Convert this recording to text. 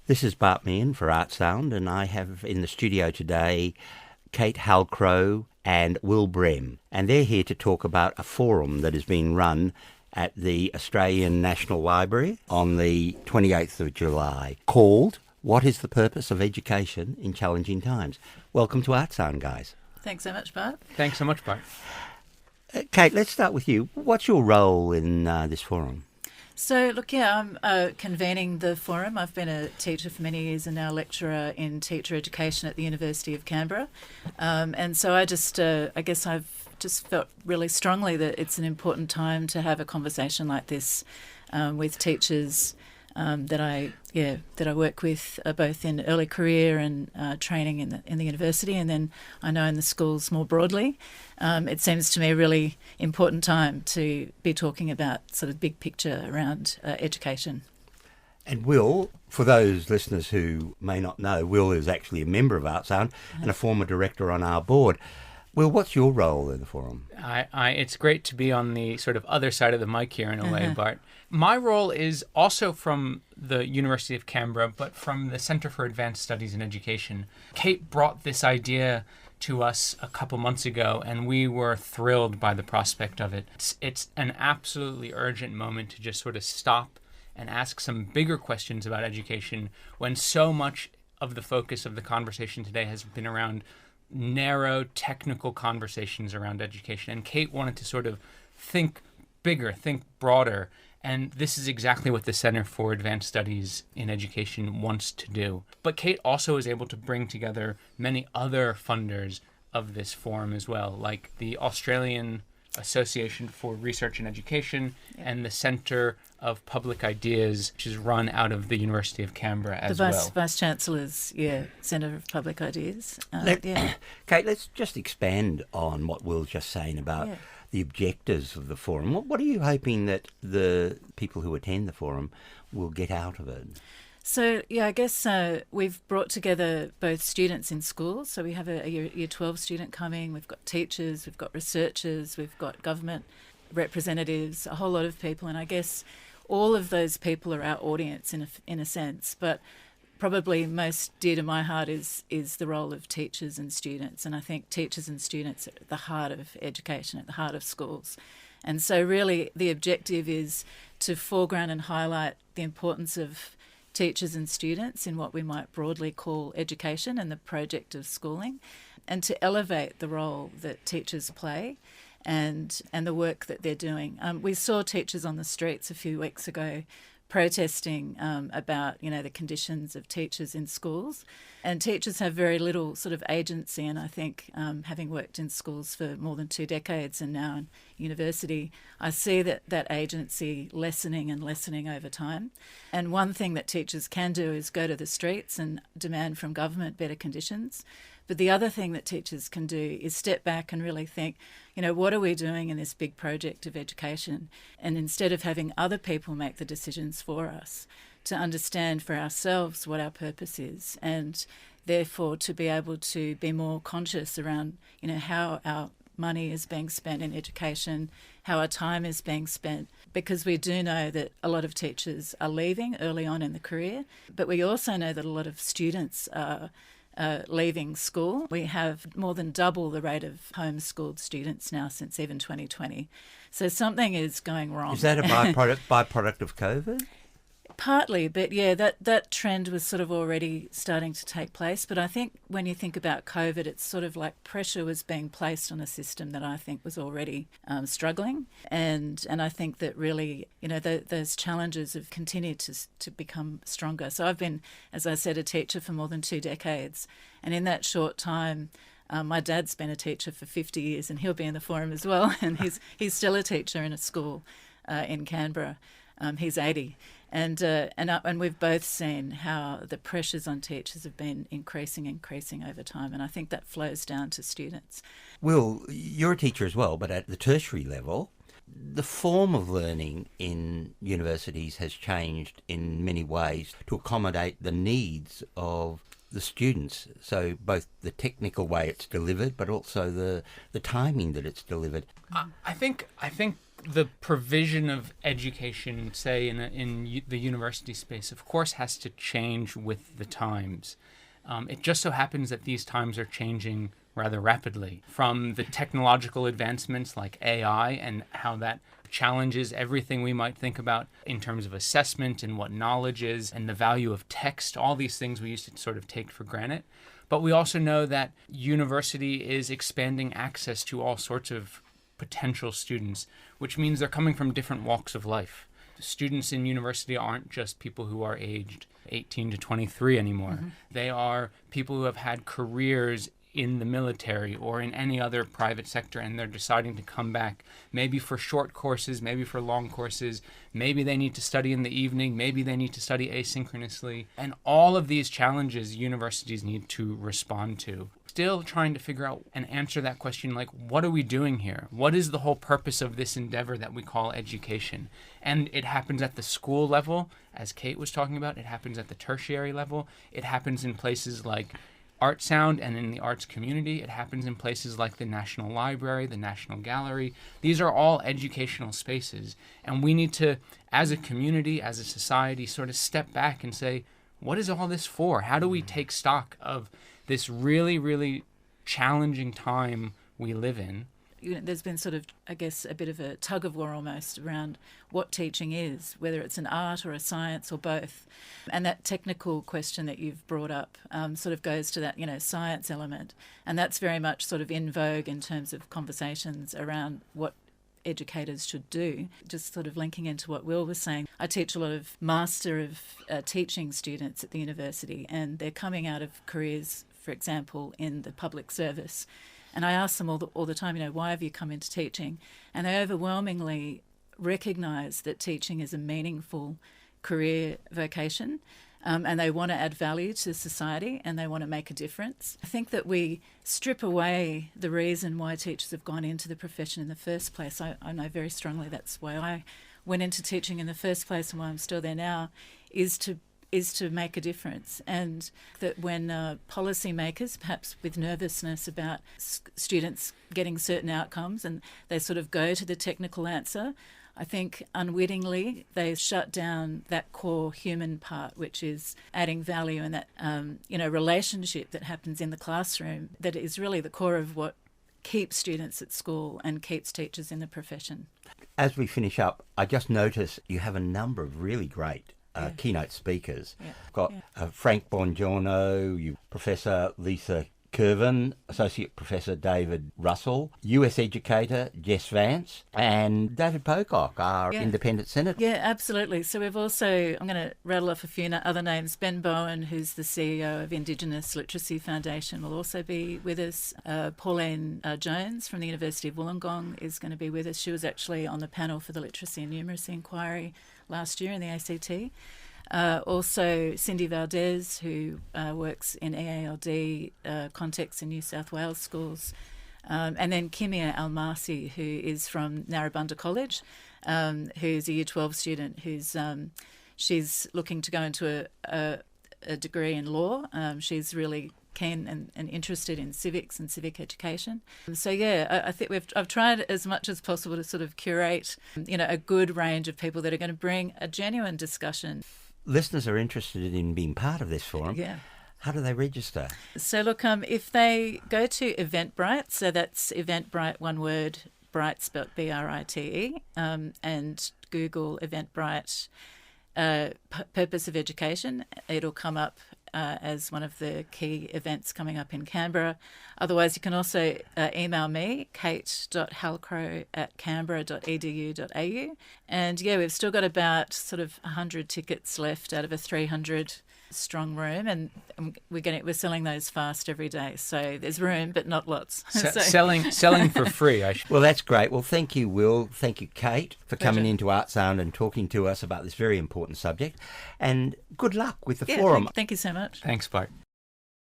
This is Bart Meehan for ArtSound, and I have in the studio today Kate Halcrow and Will Brehm, and they're here to talk about a forum that has been run at the Australian National Library on the 28th of July called What is the Purpose of Education in Challenging Times? Welcome to ArtSound, guys. Thanks so much, Bart. Thanks so much, Bart. Kate, let's start with you. What's your role in this forum? So, look, I'm convening the forum. I've been a teacher for many years and now a lecturer in teacher education at the University of Canberra. And so I guess I've just felt really strongly that it's an important time to have a conversation like this with teachers that I work with both in early career and training in the university, and then I know in the schools more broadly. It seems to me a really important time to be talking about sort of big picture around education. And Will, for those listeners who may not know, Will is actually a member of ArtSound and a former director on our board. Will, what's your role in the forum? It's great to be on the sort of other side of the mic here in a way, Bart. My role is also from the University of Canberra, but from the Centre for Advanced Studies in Education. Kate brought this idea to us a couple months ago, and we were thrilled by the prospect of it. It's an absolutely urgent moment to just sort of stop and ask some bigger questions about education when so much of the focus of the conversation today has been around narrow technical conversations around education. And Kate wanted to sort of think bigger, think broader. And this is exactly what the Center for Advanced Studies in Education wants to do. But Kate also is able to bring together many other funders of this forum as well, like the Australian Association for Research and Education and the Centre of Public Ideas, which is run out of the University of Canberra as well. The Vice-Chancellor's Centre of Public Ideas. Kate, let's just expand on what Will's just saying about the objectives of the forum. What are you hoping that the people who attend the forum will get out of it? So, I guess we've brought together both students in schools. So we have a Year 12 student coming, we've got teachers, we've got researchers, we've got government representatives, a whole lot of people. And I guess all of those people are our audience in a sense. But probably most dear to my heart is the role of teachers and students. And I think teachers and students are at the heart of education, at the heart of schools. And so really the objective is to foreground and highlight the importance of teachers and students in what we might broadly call education and the project of schooling, and to elevate the role that teachers play and the work that they're doing. We saw teachers on the streets a few weeks ago protesting about the conditions of teachers in schools, and teachers have very little sort of agency. And I think having worked in schools for more than 2 decades and now in university, I see that agency lessening over time. And one thing that teachers can do is go to the streets and demand from government better conditions. But the other thing that teachers can do is step back and really think, what are we doing in this big project of education? And instead of having other people make the decisions for us, to understand for ourselves what our purpose is, and therefore to be able to be more conscious around, how our money is being spent in education, how our time is being spent, because we do know that a lot of teachers are leaving early on in the career, but we also know that a lot of students are leaving school. We have more than double the rate of homeschooled students now since even 2020. So something is going wrong. Is that a byproduct of COVID? Partly, but that trend was sort of already starting to take place. But I think when you think about COVID, it's sort of like pressure was being placed on a system that I think was already struggling. And I think that really, those challenges have continued to become stronger. So I've been, as I said, a teacher for more than 2 decades. And in that short time, my dad's been a teacher for 50 years, and he'll be in the forum as well. And he's still a teacher in a school in Canberra. He's 80. And we've both seen how the pressures on teachers have been increasing over time, and I think that flows down to students. Will, you're a teacher as well, but at the tertiary level, the form of learning in universities has changed in many ways to accommodate the needs of the students. So both the technical way it's delivered, but also the timing that it's delivered. I think the provision of education, say in the university space, of course, has to change with the times. It just so happens that these times are changing rather rapidly, from the technological advancements like AI and how that challenges everything we might think about in terms of assessment and what knowledge is and the value of text, all these things we used to sort of take for granted. But we also know that university is expanding access to all sorts of potential students, which means they're coming from different walks of life. Students in university aren't just people who are aged 18 to 23 anymore. Mm-hmm. They are people who have had careers in the military or in any other private sector, and they're deciding to come back, maybe for short courses, maybe for long courses, maybe they need to study in the evening, maybe they need to study asynchronously. And all of these challenges universities need to respond to. Still trying to figure out and answer that question, like, what are we doing here? What is the whole purpose of this endeavor that we call education? And it happens at the school level, as Kate was talking about. It happens at the tertiary level. It happens in places like ArtSound and in the arts community. It happens in places like the National Library, the National Gallery. These are all educational spaces. And we need to, as a community, as a society, sort of step back and say, what is all this for? How do we take stock of this really, really challenging time we live in? There's been sort of, I guess, a bit of a tug of war almost around what teaching is, whether it's an art or a science or both. And that technical question that you've brought up sort of goes to that, science element. And that's very much sort of in vogue in terms of conversations around what educators should do. Just sort of linking into what Will was saying, I teach a lot of Master of Teaching students at the university, and they're coming out of careers, for example, in the public service. And I ask them all the time, why have you come into teaching? And they overwhelmingly recognise that teaching is a meaningful career vocation, and they want to add value to society and they want to make a difference. I think that we strip away the reason why teachers have gone into the profession in the first place. I know very strongly that's why I went into teaching in the first place, and why I'm still there now, is to make a difference. And that when policymakers, perhaps with nervousness about students getting certain outcomes, and they sort of go to the technical answer, I think unwittingly they shut down that core human part, which is adding value, and that relationship that happens in the classroom, that is really the core of what keeps students at school and keeps teachers in the profession. As we finish up, I just noticed you have a number of really great keynote speakers. Yeah. Got Frank Bongiorno, Professor Lisa Kervin, Associate Professor David Russell, US educator Jess Vance, and David Pocock, our independent senator. Yeah, absolutely. So we've also, I'm going to rattle off a few other names. Ben Bowen, who's the CEO of Indigenous Literacy Foundation, will also be with us. Pauline Jones from the University of Wollongong is going to be with us. She was actually on the panel for the Literacy and Numeracy Inquiry last year in the ACT. Also Cindy Valdez, who works in EALD contexts in New South Wales schools. And then Kimia Almasi, who is from Narrabundah College, who's a Year 12 student she's looking to go into a degree in law. She's really keen and interested in civics and civic education. So I think I've tried as much as possible to sort of curate, a good range of people that are going to bring a genuine discussion. Listeners are interested in being part of this forum. Yeah. How do they register? So look, if they go to Eventbrite, so that's Eventbrite, one word, Bright spelled Brite, and Google Eventbrite Purpose of Education, it'll come up as one of the key events coming up in Canberra. Otherwise, you can also email me, kate.halcrow@canberra.edu.au. And we've still got about sort of 100 tickets left out of a 300 strong room, and we're selling those fast every day. So there's room, but not lots. Selling for free. Well, that's great. Well, thank you, Will. Thank you, Kate, for Pleasure. coming into ArtSound and talking to us about this very important subject. And good luck with the forum. Thank you so much. Thanks, Bart.